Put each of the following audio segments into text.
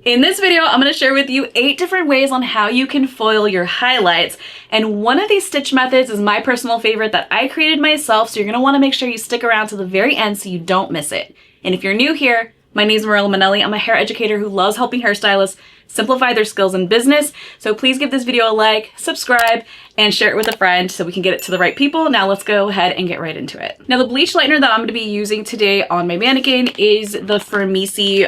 In this video, I'm going to share with you 8 different ways on how you can foil your highlights. And one of these stitch methods is my personal favorite that I created myself, so you're going to want to make sure you stick around to the very end so you don't miss it. And if you're new here, my name is Manelli. I'm a hair educator who loves helping hairstylists simplify their skills in business. So please give this video a like, subscribe, and share it with a friend so we can get it to the right people. Now let's go ahead and get right into it. Now the bleach lightener that I'm going to be using today on my mannequin is the Firmisi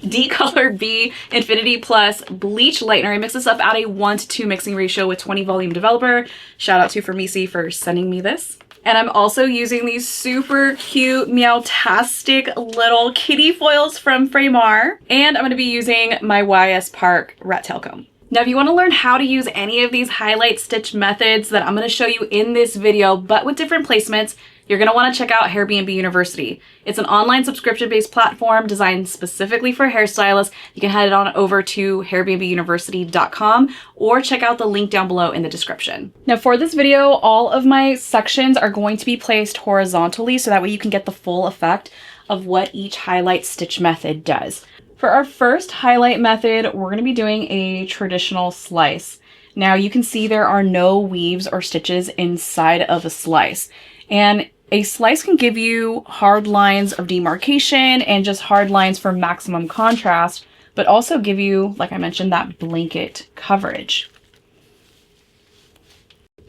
D-Color B Infinity Plus Bleach Lightener. I mix this up at a 1:2 mixing ratio with 20 volume developer. Shout out to Firmisi for sending me this. And I'm also using these super cute meowtastic little kitty foils from Fraymar. And I'm going to be using my YS Park rat tail comb. Now, if you want to learn how to use any of these highlight stitch methods that I'm going to show you in this video, but with different placements, you're going to want to check out Airbnb University. It's an online subscription-based platform designed specifically for hairstylists. You can head on over to airbnbuniversity.com or check out the link down below in the description. Now for this video, all of my sections are going to be placed horizontally so that way you can get the full effect of what each highlight stitch method does. For our first highlight method, we're going to be doing a traditional slice. Now you can see there are no weaves or stitches inside of a slice. And a slice can give you hard lines of demarcation and just hard lines for maximum contrast, but also give you, like I mentioned, that blanket coverage.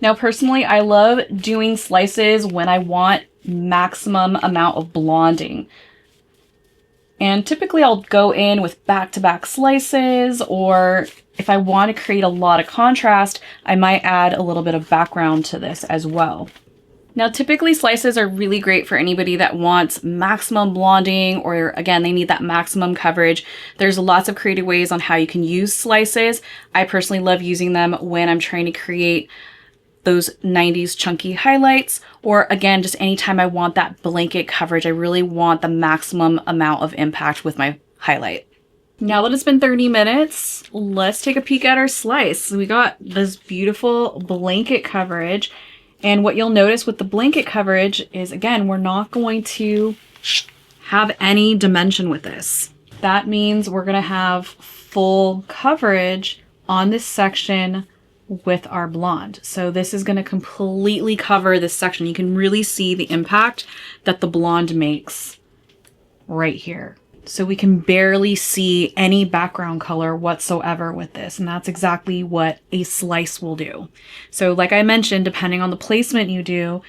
Now, personally, I love doing slices when I want maximum amount of blonding. And typically I'll go in with back-to-back slices, or if I want to create a lot of contrast, I might add a little bit of background to this as well. Now, typically slices are really great for anybody that wants maximum blonding, or again, they need that maximum coverage. There's lots of creative ways on how you can use slices. I personally love using them when I'm trying to create those 90s chunky highlights, or again, just anytime I want that blanket coverage, I really want the maximum amount of impact with my highlight. Now that it's been 30 minutes, let's take a peek at our slice. We got this beautiful blanket coverage. And what you'll notice with the blanket coverage is, again, we're not going to have any dimension with this. That means we're going to have full coverage on this section with our blonde. So this is going to completely cover this section. You can really see the impact that the blonde makes right here. So we can barely see any background color whatsoever with this. And that's exactly what a slice will do. So like I mentioned, depending on the placement you do,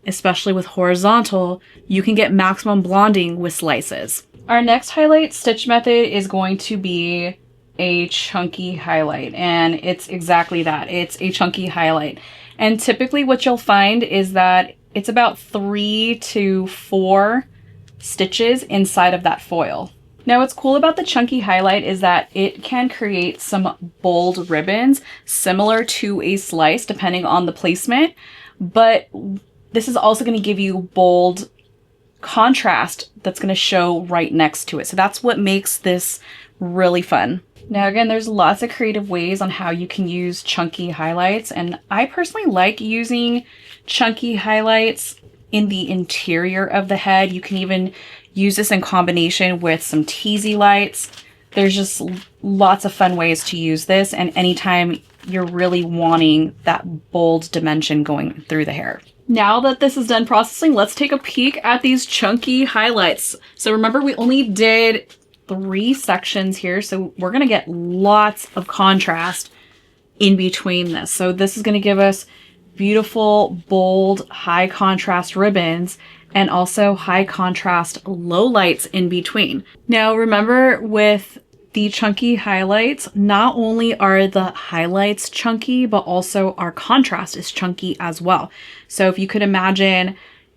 especially with horizontal, you can get maximum blonding with slices. Our next highlight stitch method is going to be a chunky highlight. And it's exactly that. It's a chunky highlight. And typically what you'll find is that it's about 3 to 4 stitches inside of that foil. Now what's cool about the chunky highlight is that it can create some bold ribbons similar to a slice depending on the placement, but this is also going to give you bold contrast that's going to show right next to it. So that's what makes this really fun. Now again, there's lots of creative ways on how you can use chunky highlights, and I personally like using chunky highlights in the interior of the head. You can even use this in combination with some teasylights. There's just lots of fun ways to use this, and anytime you're really wanting that bold dimension going through the hair. Now that this is done processing, let's take a peek at these chunky highlights. So remember, we only did 3 sections here, so we're going to get lots of contrast in between this. So this is going to give us beautiful, bold, high contrast ribbons, and also high contrast low lights in between. Now remember, with the chunky highlights, not only are the highlights chunky, but also our contrast is chunky as well. So if you could imagine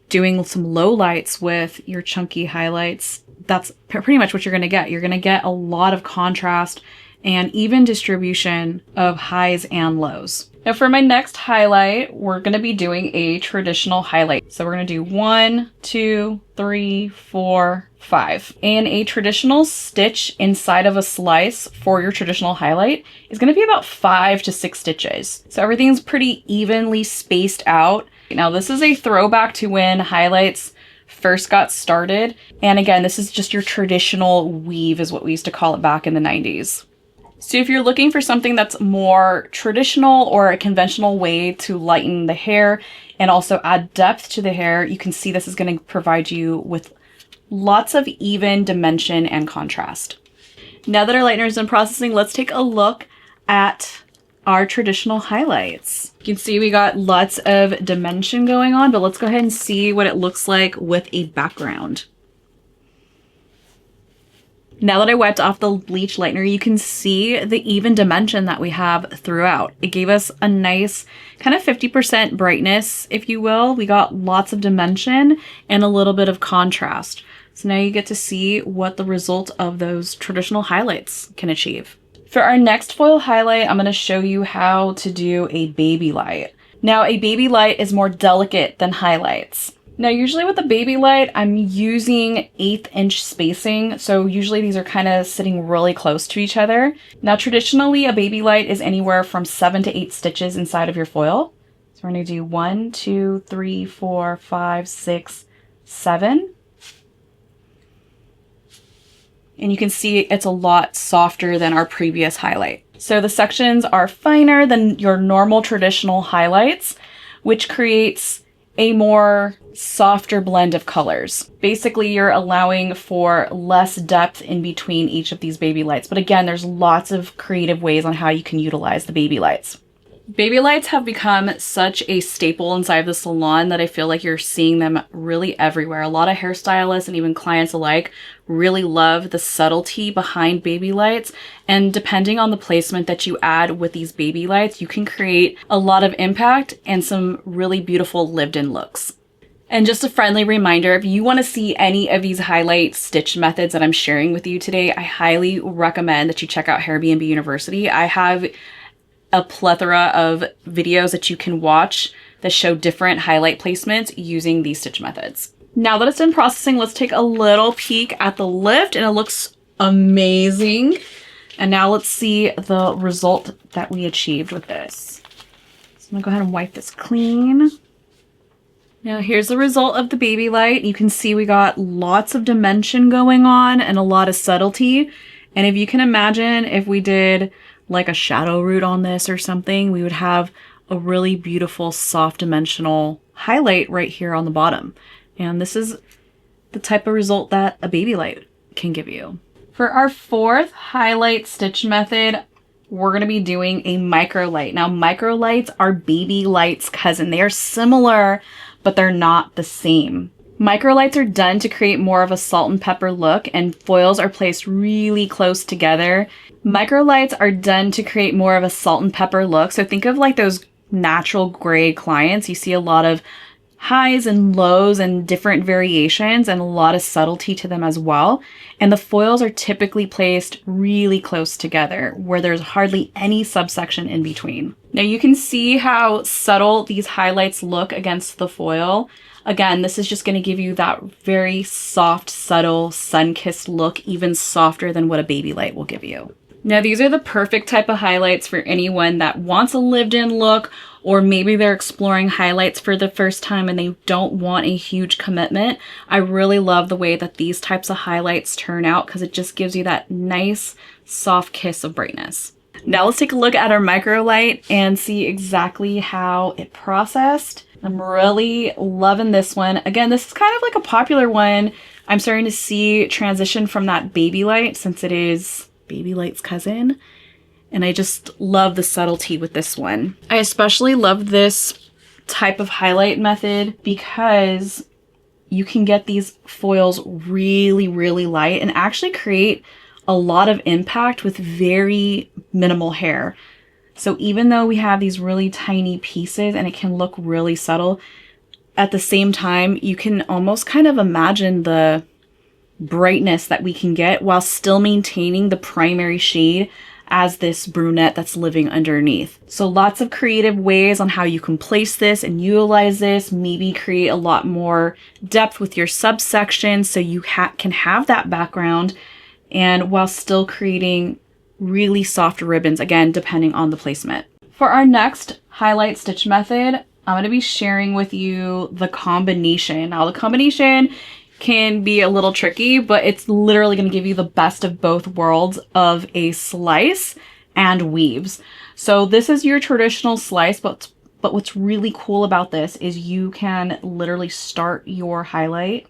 doing some low lights with your chunky highlights, that's pretty much what you're going to get. You're going to get a lot of contrast and even distribution of highs and lows. Now for my next highlight, we're going to be doing a traditional highlight. So we're going to do 1, 2, 3, 4, 5. And a traditional stitch inside of a slice for your traditional highlight is going to be about 5 to 6 stitches. So everything's pretty evenly spaced out. Now this is a throwback to when highlights first got started. And again, this is just your traditional weave is what we used to call it back in the 90s. So if you're looking for something that's more traditional or a conventional way to lighten the hair and also add depth to the hair, you can see this is going to provide you with lots of even dimension and contrast. Now that our lightener is done processing, let's take a look at our traditional highlights. You can see we got lots of dimension going on, but let's go ahead and see what it looks like with a background. Now that I wiped off the bleach lightener, you can see the even dimension that we have throughout. It gave us a nice kind of 50% brightness, if you will. We got lots of dimension and a little bit of contrast. So now you get to see what the result of those traditional highlights can achieve. For our next foil highlight, I'm going to show you how to do a Babylight. Now, a Babylight is more delicate than highlights. Now, usually with a Babylight, I'm using 1/8 inch spacing. So usually these are kind of sitting really close to each other. Now, traditionally, a Babylight is anywhere from 7 to 8 stitches inside of your foil. So we're going to do 1, 2, 3, 4, 5, 6, 7. And you can see it's a lot softer than our previous highlight. So the sections are finer than your normal traditional highlights, which creates a more softer blend of colors. Basically, you're allowing for less depth in between each of these Babylights. But again, there's lots of creative ways on how you can utilize the Babylights. Babylights have become such a staple inside the salon that I feel like you're seeing them really everywhere. A lot of hairstylists and even clients alike really love the subtlety behind Babylights. And depending on the placement that you add with these Babylights, you can create a lot of impact and some really beautiful lived-in looks. And just a friendly reminder, if you want to see any of these highlight stitch methods that I'm sharing with you today, I highly recommend that you check out Airbnb University. I have a plethora of videos that you can watch that show different highlight placements using these stitch methods. Now that it's done processing, let's take a little peek at the lift, and it looks amazing. And now let's see the result that we achieved with this. So I'm gonna go ahead and wipe this clean. Now here's the result of the Babylight. You can see we got lots of dimension going on and a lot of subtlety. And if you can imagine, if we did like a shadow root on this or something, we would have a really beautiful soft dimensional highlight right here on the bottom. And this is the type of result that a Babylight can give you. For our fourth highlight stitch method, we're going to be doing a Microlight. Now, Microlights are Babylight's cousin. They are similar, but they're not the same. Microlights are done to create more of a salt and pepper look, and foils are placed really close together. Microlights are done to create more of a salt and pepper look. So think of like those natural grade clients. You see a lot of highs and lows and different variations and a lot of subtlety to them as well. And the foils are typically placed really close together where there's hardly any subsection in between. Now you can see how subtle these highlights look against the foil. Again, this is just going to give you that very soft, subtle, sun-kissed look, even softer than what a Babylight will give you. Now, these are the perfect type of highlights for anyone that wants a lived-in look, or maybe they're exploring highlights for the first time and they don't want a huge commitment. I really love the way that these types of highlights turn out because it just gives you that nice, soft kiss of brightness. Now let's take a look at our Microlight and see exactly how it processed. I'm really loving this one. Again, this is kind of like a popular one. I'm starting to see transition from that Babylight since it is Babylight's cousin. And I just love the subtlety with this one. I especially love this type of highlight method because you can get these foils really, really light and actually create a lot of impact with very minimal hair. So even though we have these really tiny pieces and it can look really subtle, at the same time, you can almost kind of imagine the brightness that we can get while still maintaining the primary shade as this brunette that's living underneath. So lots of creative ways on how you can place this and utilize this, maybe create a lot more depth with your subsection so you can have that background and while still creating really soft ribbons, again, depending on the placement. For our next highlight stitch method, I'm going to be sharing with you the combination. Now, the combination can be a little tricky, but it's literally going to give you the best of both worlds of a slice and weaves. So this is your traditional slice, but what's really cool about this is you can literally start your highlight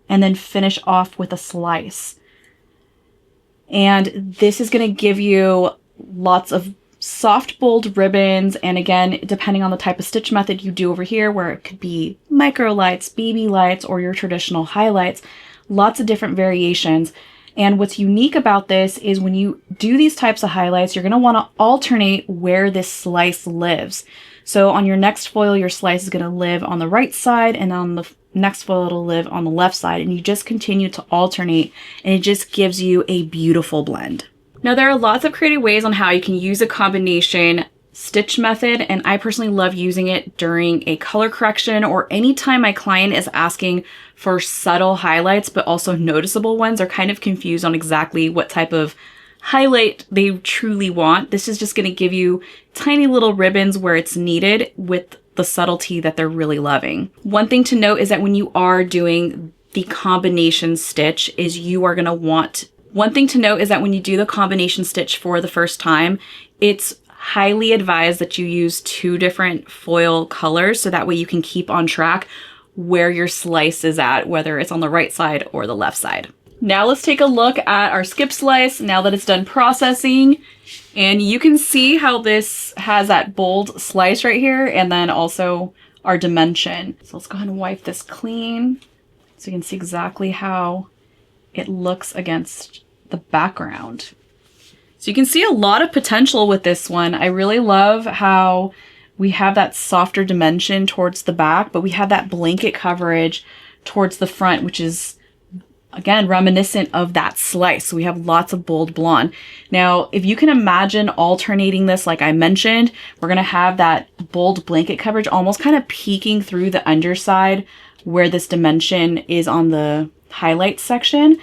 and then finish off with a slice. And this is going to give you lots of soft, bold ribbons. And again, depending on the type of stitch method you do over here, where it could be Microlights, Babylights, or your traditional highlights, lots of different variations. And what's unique about this is when you do these types of highlights, you're going to want to alternate where this slice lives. So on your next foil, your slice is going to live on the right side, and on the next foil, it'll live on the left side. And you just continue to alternate, and it just gives you a beautiful blend. Now, there are lots of creative ways on how you can use a combination stitch method, and I personally love using it during a color correction or anytime my client is asking for subtle highlights, but also noticeable ones. They're kind of confused on exactly what type of highlight they truly want. This is just going to give you tiny little ribbons where it's needed with the subtlety that they're really loving. One thing to note is that when you are doing the combination stitch is you are going to want One thing to note is that when you do the combination stitch for the first time, it's highly advised that you use 2 different foil colors so that way you can keep on track where your slice is at, whether it's on the right side or the left side. Now let's take a look at our skip slice now that it's done processing. And you can see how this has that bold slice right here, and then also our dimension. So let's go ahead and wipe this clean so you can see exactly how it looks against the background. So you can see a lot of potential with this one. I really love how we have that softer dimension towards the back, but we have that blanket coverage towards the front, which is, again, reminiscent of that slice. So we have lots of bold blonde. Now, if you can imagine alternating this, like I mentioned, we're going to have that bold blanket coverage almost kind of peeking through the underside where this dimension is on the highlight section.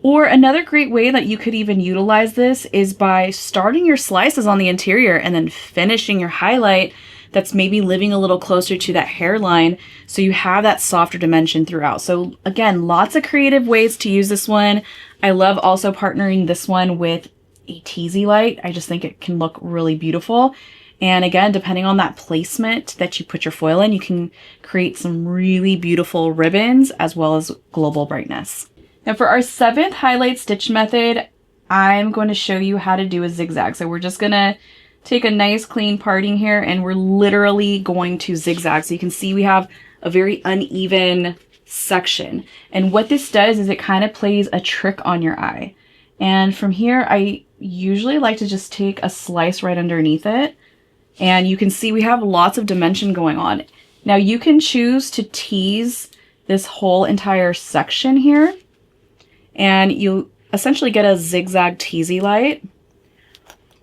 Or another great way that you could even utilize this is by starting your slices on the interior and then finishing your highlight that's maybe living a little closer to that hairline, so you have that softer dimension throughout. So again, lots of creative ways to use this one. I love also partnering this one with a teasy light. I just think it can look really beautiful. And again, depending on that placement that you put your foil in, you can create some really beautiful ribbons as well as global brightness. Now for our 7th highlight stitch method, I'm going to show you how to do a zigzag. So we're just going to take a nice clean parting here, and we're literally going to zigzag. So you can see we have a very uneven section. And what this does is it kind of plays a trick on your eye. And from here, I usually like to just take a slice right underneath it. And you can see we have lots of dimension going on. Now you can choose to tease this whole entire section here, and you essentially get a zigzag teasy light.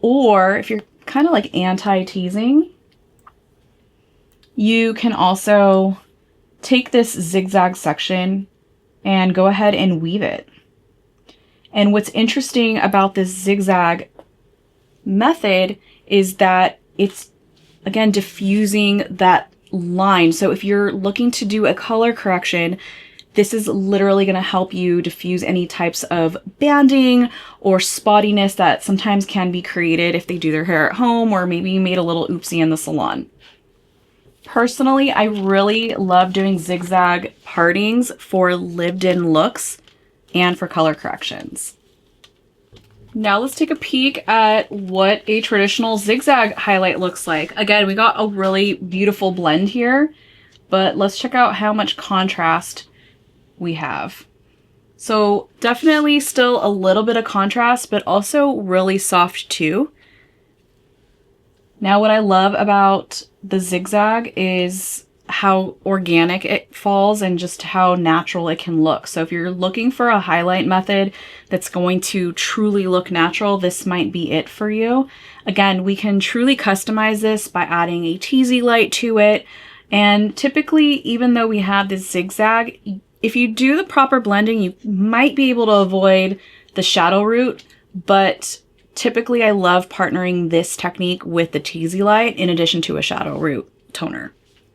Or if you're kind of like anti-teasing, you can also take this zigzag section and go ahead and weave it. And what's interesting about this zigzag method is that it's, again, diffusing that line. So if you're looking to do a color correction, this is literally going to help you diffuse any types of banding or spottiness that sometimes can be created if they do their hair at home, or maybe you made a little oopsie in the salon. Personally, I really love doing zigzag partings for lived-in looks and for color corrections. Now let's take a peek at what a traditional zigzag highlight looks like. Again, we got a really beautiful blend here, but let's check out how much contrast we have. So definitely still a little bit of contrast, but also really soft too. Now what I love about the zigzag is how organic it falls and just how natural it can look. So if you're looking for a highlight method that's going to truly look natural, this might be it for you. Again, we can truly customize this by adding a teasy light to it. And typically, even though we have this zigzag, if you do the proper blending, you might be able to avoid the shadow root, but typically I love partnering this technique with the teasy light in addition to a shadow root toner.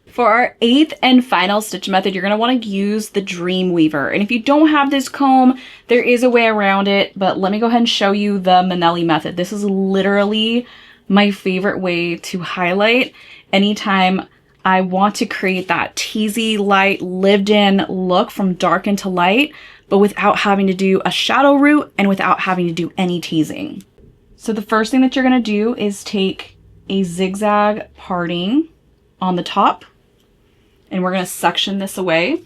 For our 8th and final stitch method, you're going to want to use the Dream Weaver. And if you don't have this comb, there is a way around it, but let me go ahead and show you the Manelli method. This is literally my favorite way to highlight anytime I want to create that teasy light lived in look from dark into light, but without having to do a shadow root and without having to do any teasing. So the first thing that you're going to do is take a zigzag parting on the top, and we're going to section this away.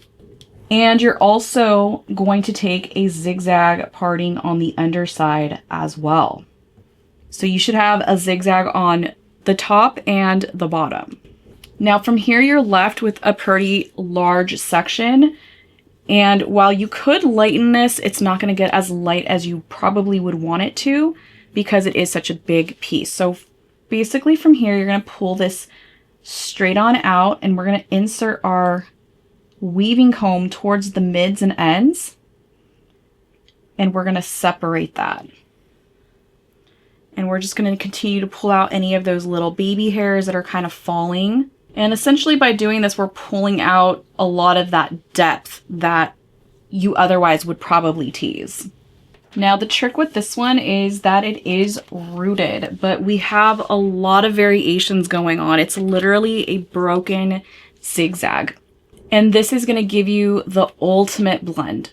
And you're also going to take a zigzag parting on the underside as well. So you should have a zigzag on the top and the bottom. Now from here, you're left with a pretty large section. And while you could lighten this, it's not going to get as light as you probably would want it to because it is such a big piece. So basically from here, you're going to pull this straight on out, and we're going to insert our weaving comb towards the mids and ends, and we're going to separate that. And we're just going to continue to pull out any of those little baby hairs that are kind of falling. And essentially by doing this, we're pulling out a lot of that depth that you otherwise would probably tease. Now the trick with this one is that it is rooted, but we have a lot of variations going on. It's literally a broken zigzag. And this is going to give you the ultimate blend.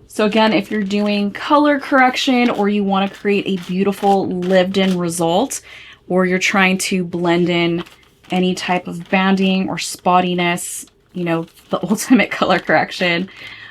So again, if you're doing color correction or you want to create a beautiful lived-in result, or you're trying to blend in any type of banding or spottiness, you know, the ultimate color correction,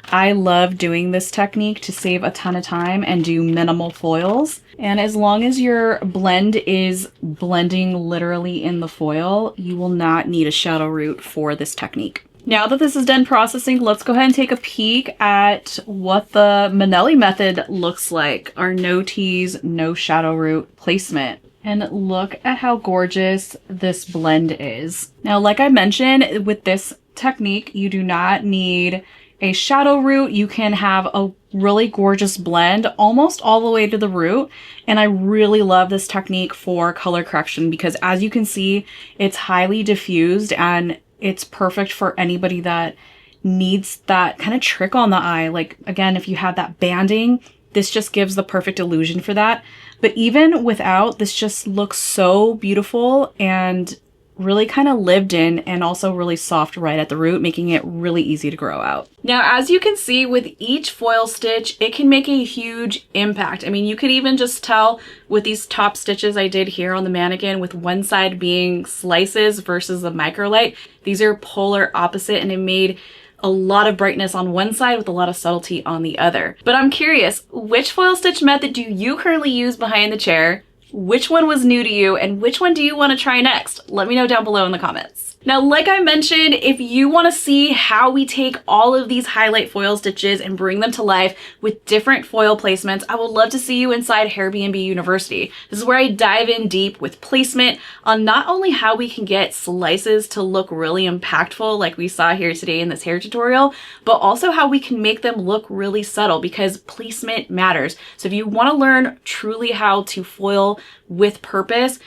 I love doing this technique to save a ton of time and do minimal foils. And as long as your blend is blending literally in the foil, you will not need a shadow root for this technique. Now that this is done processing, let's go ahead and take a peek at what the Manelli method looks like. Our no tease, no shadow root placement. And look at how gorgeous this blend is. Now, like I mentioned, with this technique, you do not need a shadow root. You can have a really gorgeous blend almost all the way to the root. And I really love this technique for color correction because as you can see, it's highly diffused and it's perfect for anybody that needs that kind of trick on the eye. Like again, if you have that banding, this just gives the perfect illusion for that. But even without, this just looks so beautiful and really kind of lived in and also really soft right at the root, making it really easy to grow out. Now, as you can see with each foil stitch, it can make a huge impact. I mean, you could even just tell with these top stitches I did here on the mannequin with one side being slices versus the Microlight. These are polar opposite and it made a lot of brightness on one side with a lot of subtlety on the other. But I'm curious, which foil stitch method do you currently use behind the chair? Which one was new to you and which one do you want to try next? Let me know down below in the comments. Now, like I mentioned, if you want to see how we take all of these highlight foil stitches and bring them to life with different foil placements, I would love to see you inside Airbnb University. This is where I dive in deep with placement on not only how we can get slices to look really impactful like we saw here today in this hair tutorial, but also how we can make them look really subtle because placement matters. So if you want to learn truly how to foil with purpose,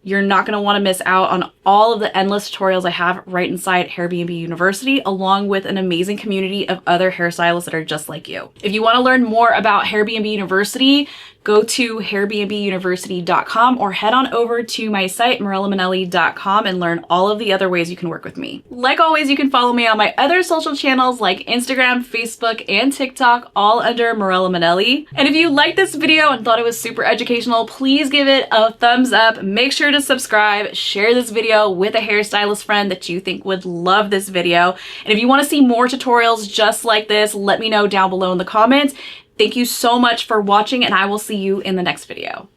you're not going to want to miss out on all of the endless tutorials I have right inside Airbnb University, along with an amazing community of other hairstylists that are just like you. If you want to learn more about Airbnb University, go to airbnbuniversity.com or head on over to my site, marillamanelli.com, and learn all of the other ways you can work with me. Like always, you can follow me on my other social channels like Instagram, Facebook, and TikTok, all under Marilla Manelli. And if you liked this video and thought it was super educational, please give it a thumbs up. Make sure to subscribe, share this video with a hairstylist friend that you think would love this video. And if you want to see more tutorials just like this, let me know down below in the comments. Thank you so much for watching, and I will see you in the next video.